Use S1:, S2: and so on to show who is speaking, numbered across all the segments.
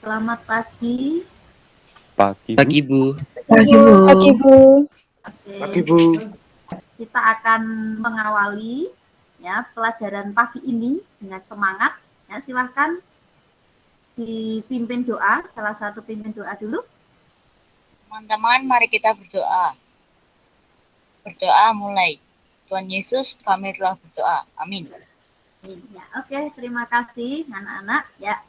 S1: Selamat pagi.
S2: Pagi, Bu.
S3: Pagi, Bu.
S4: Pagi, Bu.
S1: Oke.
S3: Pagi, Bu.
S1: Kita akan mengawali ya pelajaran pagi ini dengan semangat. Ya, silahkan dipimpin doa. Salah satu pimpin doa dulu.
S4: Teman-teman, mari kita berdoa. Berdoa mulai. Tuhan Yesus, kami telah berdoa. Amin.
S1: Ya, oke, terima kasih anak-anak. Ya,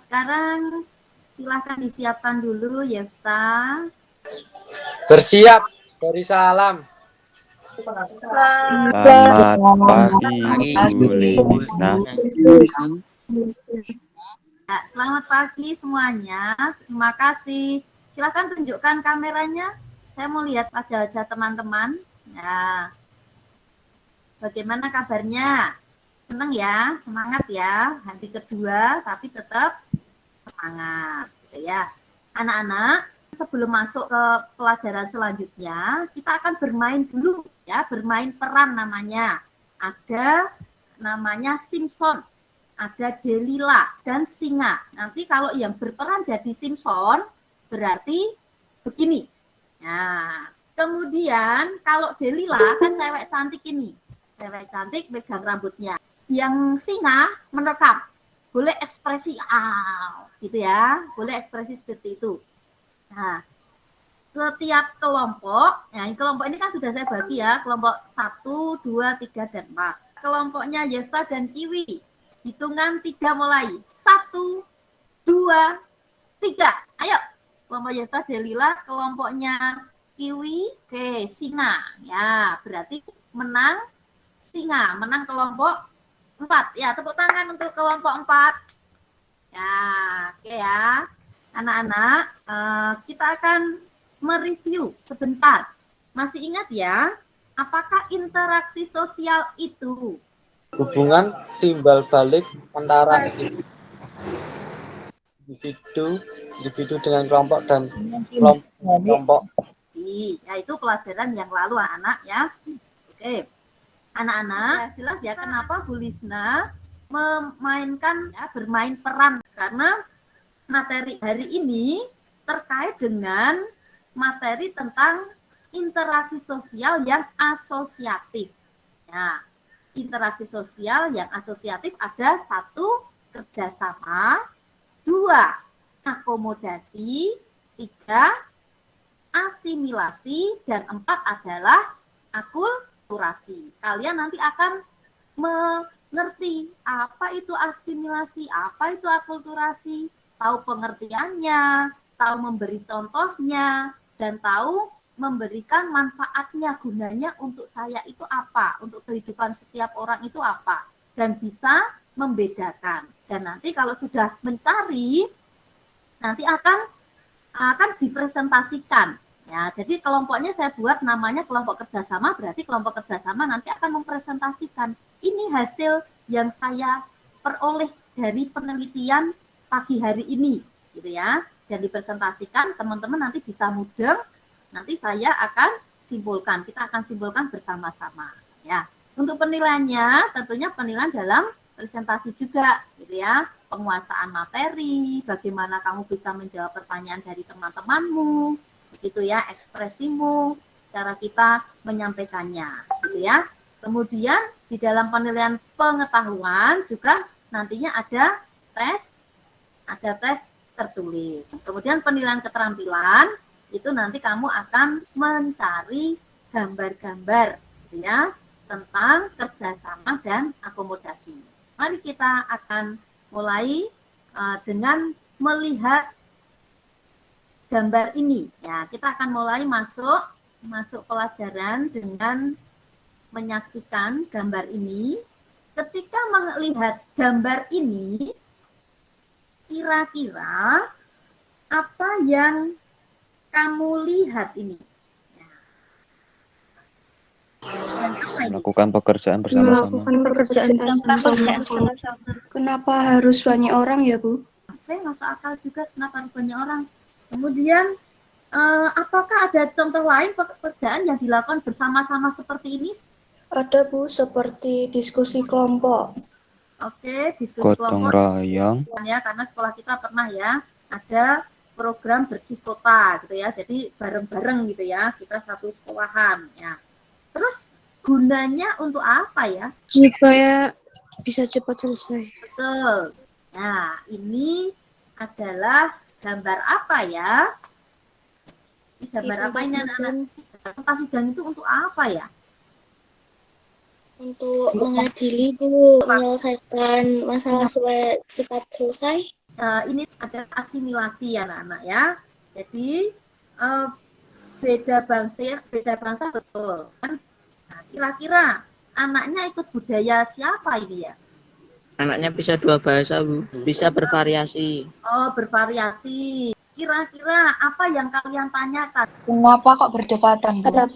S1: sekarang silahkan disiapkan dulu, Yefta.
S3: Bersiap, beri salam.
S2: Selamat pagi, Bu Lisna.
S1: Ya, selamat pagi semuanya. Terima kasih. Silahkan tunjukkan kameranya. Saya mau lihat wajah-wajah teman-teman. Nah, bagaimana kabarnya? Senang ya, semangat ya. Hari kedua, tapi tetap semangat, gitu ya. Anak-anak, sebelum masuk ke pelajaran selanjutnya, kita akan bermain dulu ya, bermain peran namanya. Ada namanya Simpson, ada Delila dan Singa. Nanti kalau yang berperan jadi Simpson, berarti begini. Nah, kemudian kalau Delila kan cewek cantik ini. Cewek cantik pegang rambutnya. Yang Singa merekam. Boleh ekspresi gitu ya. Boleh ekspresi seperti itu. Nah, setiap kelompok, ya kelompok ini kan sudah saya bagi ya, kelompok 1, 2, 3, dan 4. Kelompoknya Yesa dan Kiwi. Hitungan 3 mulai. 1, 2, 3. Ayo. Kelompok Yesa Delila, kelompoknya Kiwi, oke, Singa. Ya, berarti menang Singa, menang kelompok 4. Ya, tepuk tangan untuk kelompok 4. Ya, oke ya. Anak-anak, kita akan mereview sebentar. Masih ingat ya, apakah interaksi sosial itu?
S3: Hubungan timbal balik antara individu dengan kelompok dan kelompok.
S1: Ya, itu pelajaran yang lalu anak-anak ya. Oke. Anak-anak, jelas ya kenapa Bu Lisna memainkan ya, bermain peran, karena materi hari ini terkait dengan materi tentang interaksi sosial yang asosiatif. Nah, interaksi sosial yang asosiatif ada 1, kerjasama, 2, akomodasi, 3, asimilasi, dan 4 adalah akulturasi. Kalian nanti akan mengerti apa itu asimilasi, apa itu akulturasi, tahu pengertiannya, tahu memberi contohnya, dan tahu memberikan manfaatnya, gunanya untuk saya itu apa, untuk kehidupan setiap orang itu apa, dan bisa membedakan. Dan nanti kalau sudah mencari, nanti akan dipresentasikan. Ya, jadi kelompoknya saya buat namanya kelompok kerjasama, berarti kelompok kerjasama nanti akan mempresentasikan ini hasil yang saya peroleh dari penelitian pagi hari ini, gitu ya. Dan dipresentasikan, teman-teman nanti bisa mudeng, nanti saya akan simpulkan, kita akan simpulkan bersama-sama. Ya, untuk penilaiannya tentunya penilaian dalam presentasi juga, gitu ya. Penguasaan materi, bagaimana kamu bisa menjawab pertanyaan dari teman-temanmu, begitu ya, ekspresimu, cara kita menyampaikannya, gitu ya. Kemudian di dalam penilaian pengetahuan juga nantinya ada tes tertulis. Kemudian penilaian keterampilan itu nanti kamu akan mencari gambar-gambar, gitu ya, tentang kerjasama dan akomodasi. Mari kita akan mulai dengan melihat gambar ini. Ya, kita akan mulai masuk pelajaran dengan menyaksikan gambar ini. Ketika melihat gambar ini, kira-kira apa yang kamu lihat ini?
S2: Melakukan pekerjaan bersama-sama.
S5: Kenapa harus banyak orang ya, Bu?
S1: Saya masuk akal juga kenapa harus banyak orang. Kemudian, apakah ada contoh lain pekerjaan yang dilakukan bersama-sama seperti ini?
S5: Ada, Bu, seperti diskusi kelompok.
S1: Oke, diskusi
S2: Gotong
S1: kelompok
S2: royong.
S1: ya, karena sekolah kita pernah ya ada program bersih kota gitu ya. Jadi bareng-bareng gitu ya, kita satu sekolahan ya. Terus gunanya untuk apa ya?
S6: Supaya bisa cepat selesai.
S1: Betul. Nah, ini adalah gambar apa ya? Ini gambar apa ini anak-anak? Tempat sidang itu untuk apa ya?
S7: Untuk mengadili Bu, menyelesaikan masalah supaya cepat selesai.
S1: Ini ada asimilasi ya anak-anak ya. Jadi beda bangsa betul kan? Nah, kira-kira anaknya ikut budaya siapa ini ya?
S8: Anaknya bisa 2 bahasa Bu, bisa bervariasi.
S1: Oh, bervariasi. Kira-kira apa yang kalian tanyakan?
S5: Kenapa kok berdekatan?
S1: Kenapa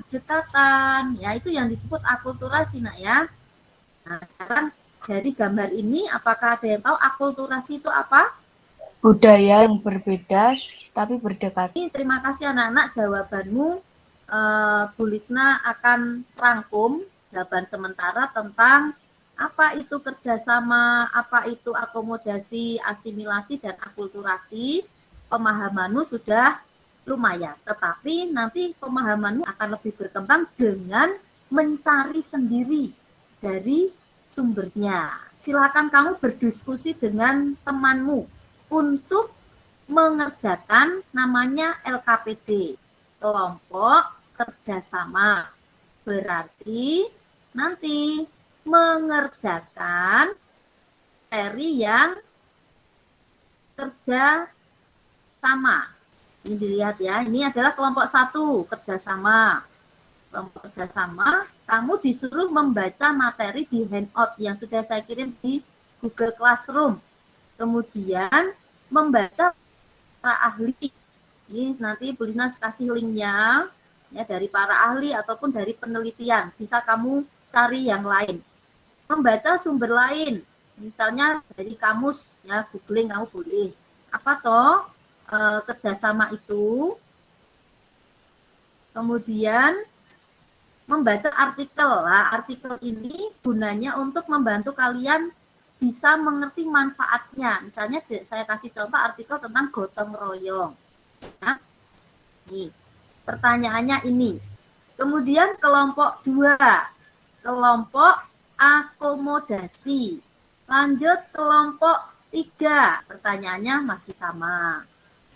S1: berdekatan? Ya, itu yang disebut akulturasi, nak ya. Nah, sekarang dari gambar ini, apakah ada yang tahu akulturasi itu apa?
S5: Budaya yang berbeda tapi berdekatan.
S1: Terima kasih anak-anak, jawabanmu. Bu Lisna akan rangkum jawaban sementara tentang apa itu kerjasama, apa itu akomodasi, asimilasi, dan akulturasi. Pemahamanmu sudah lumayan, tetapi nanti pemahamanmu akan lebih berkembang dengan mencari sendiri dari sumbernya. Silakan kamu berdiskusi dengan temanmu untuk mengerjakan namanya LKPD, kelompok kerjasama. Berarti nanti mengerjakan materi yang kerja sama. Ini dilihat ya, ini adalah kelompok 1, kerjasama. Kelompok kerjasama, kamu disuruh membaca materi di handout yang sudah saya kirim di Google Classroom. Kemudian membaca para ahli. Ini nanti Bu Lina kasih linknya ya, dari para ahli ataupun dari penelitian. Bisa kamu cari yang lain. Membaca sumber lain, misalnya dari kamus ya, googling kamu boleh. Apa toh kerjasama itu? Kemudian membaca artikel. Nah, artikel ini gunanya untuk membantu kalian bisa mengerti manfaatnya. Misalnya saya kasih contoh artikel tentang gotong royong. Nah, nih, pertanyaannya ini. Kemudian kelompok 2, kelompok akomodasi. Lanjut kelompok 3, pertanyaannya masih sama.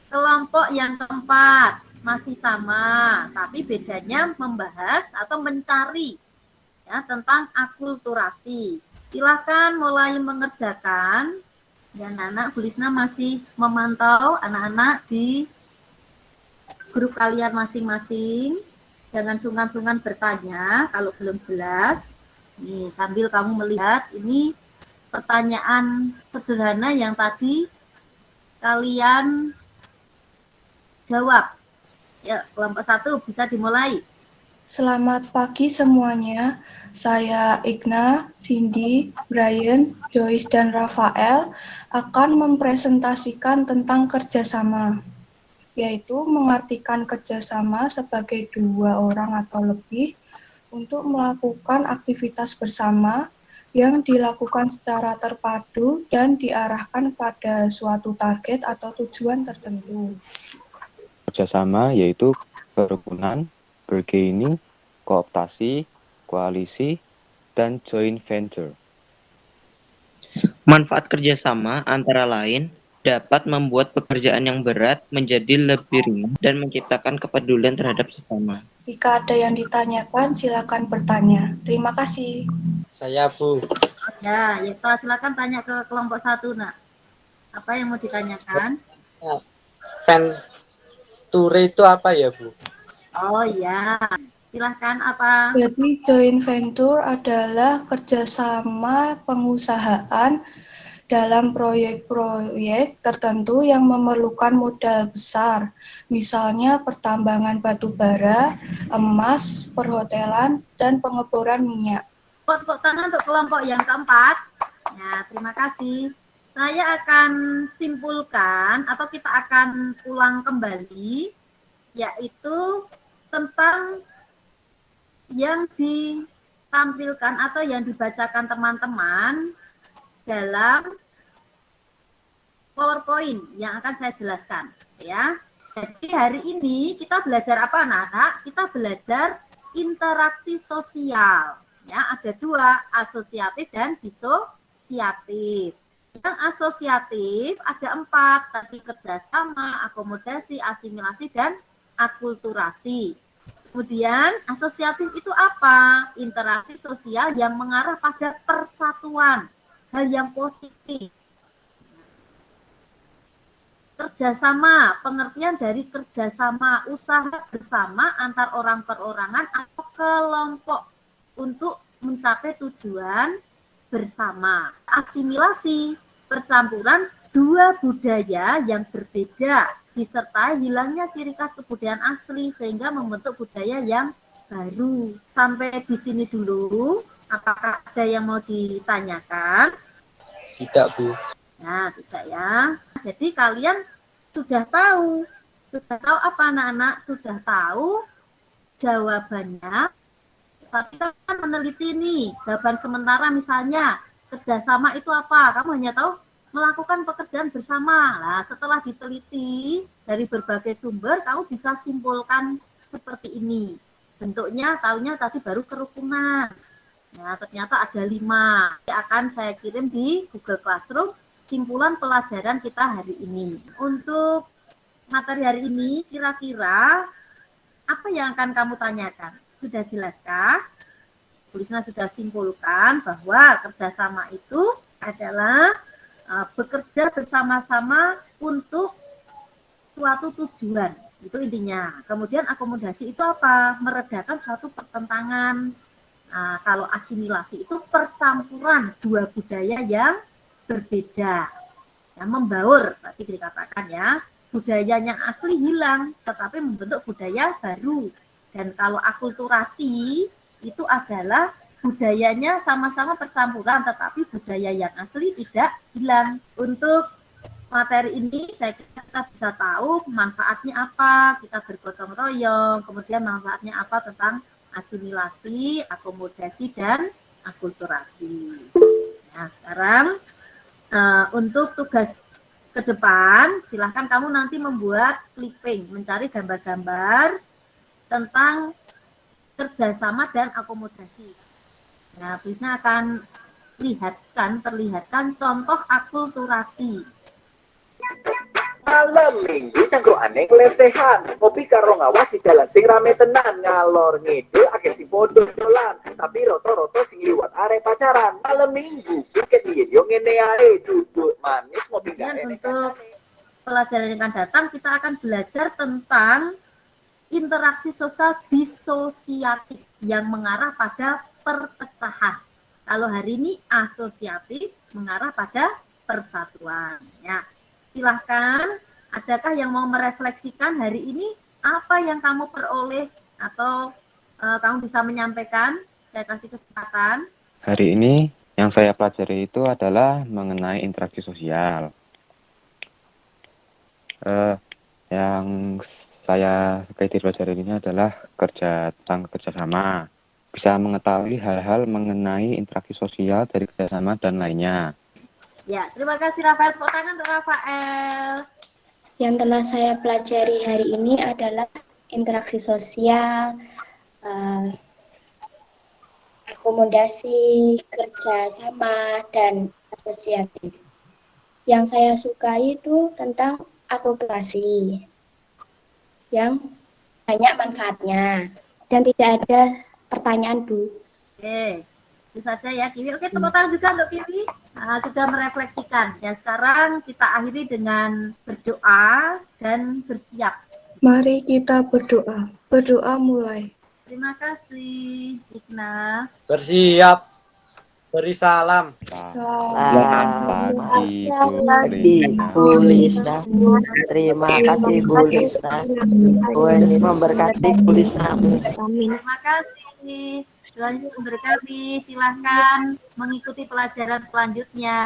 S1: Kelompok yang keempat masih sama, tapi bedanya membahas atau mencari ya tentang akulturasi. Silakan mulai mengerjakan. Dan anak Bu Lisna masih memantau anak-anak di grup kalian masing-masing. Jangan sungkan-sungkan bertanya kalau belum jelas. Nih, sambil kamu melihat ini pertanyaan sederhana yang tadi kalian jawab. Ya, kelompok 1 bisa dimulai.
S5: Selamat pagi semuanya, saya Igna, Cindy, Brian, Joyce, dan Rafael akan mempresentasikan tentang kerjasama, yaitu mengartikan kerjasama sebagai 2 orang atau lebih untuk melakukan aktivitas bersama yang dilakukan secara terpadu dan diarahkan pada suatu target atau tujuan tertentu.
S2: Kerjasama yaitu kerukunan, bargaining, kooptasi, koalisi, dan joint venture.
S8: Manfaat kerjasama antara lain dapat membuat pekerjaan yang berat menjadi lebih ringan dan menciptakan kepedulian terhadap sesama.
S5: Jika ada yang ditanyakan, silakan bertanya. Terima kasih.
S3: Saya Bu.
S1: Ya, silakan tanya ke kelompok 1, nak. Apa yang mau ditanyakan?
S3: Venture itu apa ya Bu?
S1: Oh ya, silahkan apa?
S5: Jadi joint venture adalah kerjasama pengusahaan dalam proyek-proyek tertentu yang memerlukan modal besar, misalnya pertambangan batu bara, emas, perhotelan, dan pengeboran minyak.
S1: Tepuk tangan untuk kelompok yang keempat. Ya, terima kasih. Saya akan simpulkan atau kita akan ulang kembali, yaitu tentang yang ditampilkan atau yang dibacakan teman-teman dalam PowerPoint yang akan saya jelaskan ya. Jadi hari ini kita belajar apa anak-anak? Kita belajar interaksi sosial. Ya, ada dua, asosiatif dan disosiatif. Yang asosiatif ada 4, tadi kerjasama, akomodasi, asimilasi, dan akulturasi. Kemudian asosiatif itu apa? Interaksi sosial yang mengarah pada persatuan, hal yang positif. Kerjasama, pengertian dari kerjasama, usaha bersama antar orang perorangan atau kelompok untuk mencapai tujuan bersama. Asimilasi, percampuran dua budaya yang berbeda disertai hilangnya ciri khas kebudayaan asli sehingga membentuk budaya yang baru. Sampai di sini dulu, apakah ada yang mau ditanyakan?
S3: Tidak, Bu.
S1: Nah, tidak ya. Jadi kalian sudah tahu apa anak-anak? Sudah tahu jawabannya. Kita kan meneliti nih, jawaban sementara misalnya, kerjasama itu apa? Kamu hanya tahu melakukan pekerjaan bersama. Nah, setelah diteliti dari berbagai sumber, kamu bisa simpulkan seperti ini. Bentuknya, tahunya tadi baru kerukunan. Nah, ternyata ada 5. Akan saya kirim di Google Classroom simpulan pelajaran kita hari ini. Untuk materi hari ini, kira-kira apa yang akan kamu tanyakan? Sudah jelaskah? Tulisnya sudah simpulkan bahwa kerjasama itu adalah bekerja bersama-sama untuk suatu tujuan. Itu intinya. Kemudian akomodasi itu apa? Meredakan suatu pertentangan. Kalau asimilasi itu percampuran dua budaya yang berbeda, yang membaur, tadi dikatakan ya, budaya yang asli hilang, tetapi membentuk budaya baru. Dan kalau akulturasi itu adalah budayanya sama-sama percampuran, tetapi budaya yang asli tidak hilang. Untuk materi ini saya kira kita bisa tahu manfaatnya apa, kita bergotong royong, kemudian manfaatnya apa tentang asimilasi, akomodasi, dan akulturasi. Nah, sekarang untuk tugas ke depan, silahkan kamu nanti membuat clipping, mencari gambar-gambar tentang kerjasama dan akomodasi. Nah, bisa akan terlihatkan contoh akulturasi.
S9: Malam minggu cangkrukane lesehan, ngopi karo ngawas di jalan sing rame tenan, ngalor ngidul akhir si podo dolan, tapi roto-roto sing liwat arek pacaran. Malam minggu piket yen yo ngene ae, duduk manis ngopi gak enek.
S1: Untuk pelajaran yang akan datang kita akan belajar tentang interaksi sosial disosiatif yang mengarah pada perpecahan. Kalau hari ini asosiatif mengarah pada persatuan. Ya. Silahkan, adakah yang mau merefleksikan hari ini apa yang kamu peroleh atau kamu bisa menyampaikan? Saya kasih kesempatan.
S2: Hari ini yang saya pelajari itu adalah mengenai interaksi sosial. Yang saya pelajari ini adalah tentang kerjasama. Bisa mengetahui hal-hal mengenai interaksi sosial dari kerjasama dan lainnya.
S1: Ya, terima kasih Rafael. Tepuk tangan untuk Rafael.
S7: Yang telah saya pelajari hari ini adalah interaksi sosial, akomodasi, kerjasama, dan asosiatif. Yang saya sukai itu tentang akulturasi, yang banyak manfaatnya, dan tidak ada pertanyaan, Bu.
S1: Oke, itu saja ya Kiwi. Oke, tepuk tangan juga untuk Kiwi. Sudah merefleksikan. Ya, sekarang kita akhiri dengan berdoa dan bersiap.
S5: Mari kita berdoa. Berdoa mulai.
S1: Terima kasih, Ikna.
S3: Bersiap. Beri salam.
S2: Selamat pagi,
S10: Bu Lisna. Terima kasih, Bu Lisna. Tuhan memberkati Bu Lisna.
S1: Terima kasih. Tuhan Yesus memberkati. Silahkan mengikuti pelajaran selanjutnya.